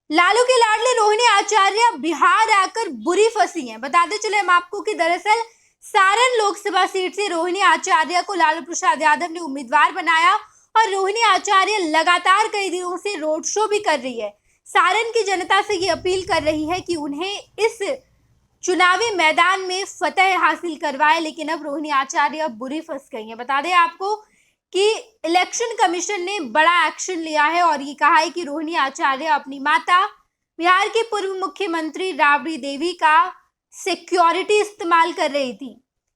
लालू के लाडले रोहिणी आचार्य बिहार आकर बुरी फंसी हैं। बताते चले हम आपको कि दरअसल सारण लोकसभा सीट से रोहिणी आचार्य को लालू प्रसाद यादव ने उम्मीदवार बनाया और रोहिणी आचार्य लगातार कई दिनों से रोड शो भी कर रही है। सारण की जनता से ये अपील कर रही है कि उन्हें इस चुनावी मैदान में फतेह हासिल करवाए, लेकिन अब रोहिणी आचार्य अब बुरी फंस गई है। बता दें आपको कि इलेक्शन कमीशन ने बड़ा एक्शन लिया है और ये कहा है कि रोहिणी आचार्य अपनी माता बिहार के पूर्व मुख्यमंत्री राबड़ी देवी का सिक्योरिटी इस्तेमाल कर रही थी।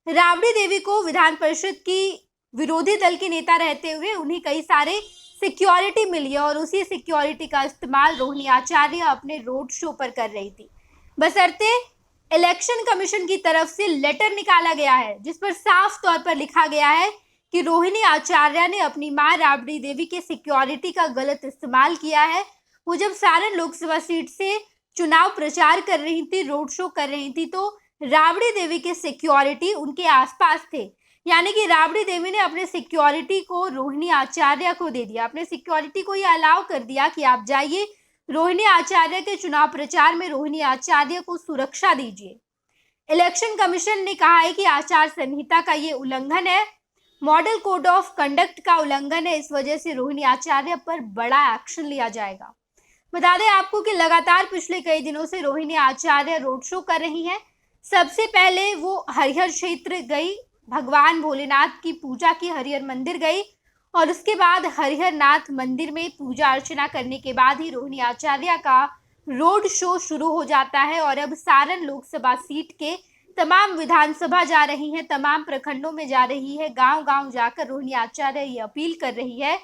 राबड़ी देवी को विधान परिषद की विरोधी दल के नेता रहते हुए उन्हें कई सारे सिक्योरिटी मिली है और उसी सिक्योरिटी का इस्तेमाल रोहिणी आचार्य अपने रोड शो पर कर रही थी। बशर्ते इलेक्शन कमीशन की तरफ से लेटर निकाला गया है जिस पर साफ तौर पर लिखा गया है कि रोहिणी आचार्य ने अपनी मां राबड़ी देवी के सिक्योरिटी का गलत इस्तेमाल किया है। वो जब सारण लोकसभा सीट से चुनाव प्रचार कर रही थी, रोड शो कर रही थी, तो राबड़ी देवी के सिक्योरिटी उनके आसपास थे। यानी कि राबड़ी देवी ने अपने सिक्योरिटी को रोहिणी आचार्य को दे दिया, अपने सिक्योरिटी को ये अलाउ कर दिया कि आप जाइए रोहिणी आचार्य के चुनाव प्रचार में रोहिणी आचार्य को सुरक्षा दीजिए। इलेक्शन कमीशन ने कहा है कि आचार संहिता का ये उल्लंघन है, मॉडल कोड ऑफ कंडक्ट का उल्लंघन है। इस वजह से रोहिणी आचार्य पर बड़ा एक्शन लिया जाएगा। बता दें आपको कि लगातार पिछले कई दिनों से रोहिणी आचार्य रोड शो कर रही हैं। सबसे पहले वो हरिहर क्षेत्र गई, भगवान भोलेनाथ की पूजा की, हरिहर मंदिर गई और उसके बाद हरिहर नाथ मंदिर में पूजा अर्चना करने के बाद ही रोहिणी आचार्य का रोड शो शुरू हो जाता है। और अब सारण लोकसभा सीट के तमाम विधानसभा जा रही हैं, तमाम प्रखंडों में जा रही है, गांव-गांव जाकर रोहिणी आचार्य ये अपील कर रही है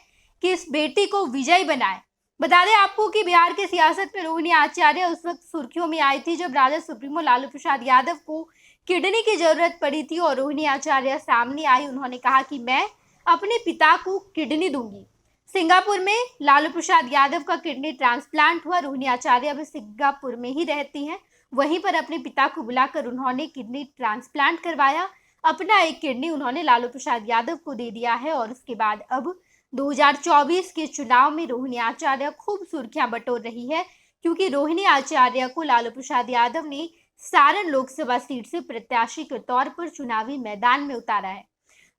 कि इस बेटी को विजयी बनाए। बता दें आपको कि बिहार के सियासत में रोहिणी आचार्य उस वक्त सुर्खियों में आई थी जब राजद सुप्रीमो लालू प्रसाद यादव को किडनी की जरूरत पड़ी थी और रोहिणी आचार्य सामने आई। उन्होंने कहा कि मैं अपने पिता को किडनी दूंगी। सिंगापुर में लालू प्रसाद यादव का किडनी ट्रांसप्लांट हुआ। रोहिणी आचार्य भी सिंगापुर में ही रहती हैं। वहीं पर अपने पिता को बुलाकर उन्होंने किडनी ट्रांसप्लांट करवाया। अपना एक किडनी उन्होंने लालू प्रसाद यादव को दे दिया है और उसके बाद अब 2024 के चुनाव में रोहिणी आचार्य खूब सुर्खियां बटोर रही है, क्योंकि रोहिणी आचार्य को लालू प्रसाद यादव ने सारण लोकसभा सीट से प्रत्याशी के तौर पर चुनावी मैदान में उतारा है।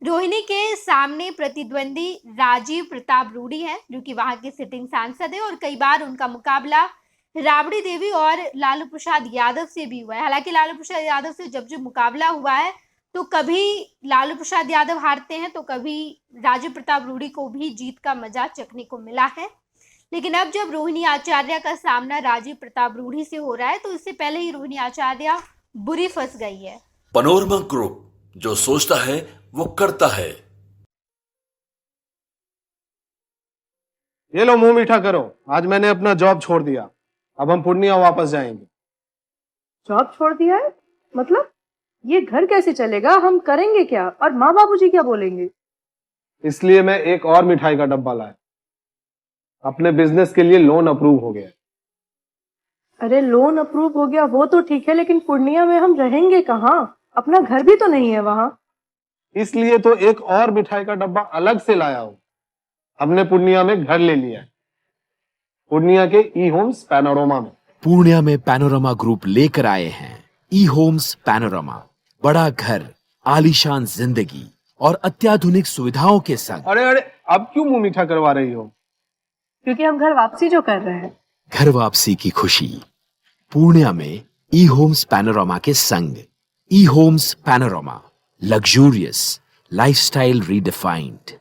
रोहिणी के सामने प्रतिद्वंदी राजीव प्रताप रूडी है, जो कि वहां के सिटिंग सांसद है और कई बार उनका मुकाबला राबड़ी देवी और लालू प्रसाद यादव से भी हुआ है। हालांकि लालू प्रसाद यादव से जब मुकाबला हुआ है तो कभी लालू प्रसाद यादव हारते हैं तो कभी राजीव प्रताप रूडी को भी जीत का मजा चखने को मिला है। लेकिन अब जब रोहिणी आचार्य का सामना राजीव प्रताप रूडी से हो रहा है तो इससे पहले ही रोहिणी आचार्य बुरी फंस गई है। पैनोरमा ग्रुप, जो सोचता है वो करता है। ये लो, मुंह मीठा करो। आज मैंने अपना जॉब छोड़ दिया, अब हम पूर्णिया वापस जाएंगे। जॉब छोड़ दिया है? मतलब ये घर कैसे चलेगा? हम करेंगे क्या और माँ बाबूजी क्या बोलेंगे? इसलिए मैं एक और मिठाई का डब्बा लाया। अपने बिजनेस के लिए लोन अप्रूव हो गया। अरे लोन अप्रूव हो गया वो तो ठीक है, लेकिन पूर्णिया में हम रहेंगे कहाँ? अपना घर भी तो नहीं है वहाँ। इसलिए तो एक और मिठाई का डब्बा अलग से लाया हूँ। हमने पूर्णिया में घर ले लिया है, पूर्णिया के ई होम्स पैनोरमा में। पूर्णिया में पैनोरमा ग्रुप लेकर आए हैं ई होम्स पैनोरमा। बड़ा घर, आलीशान जिंदगी और अत्याधुनिक सुविधाओं के संग। अरे अरे, अब क्यों मुंह मीठा करवा रही हो? क्योंकि हम घर वापसी जो कर रहे हैं। घर वापसी की खुशी पूर्णिया में ई होम्स पैनोरमा के संग। ई homes panorama, luxurious lifestyle redefined.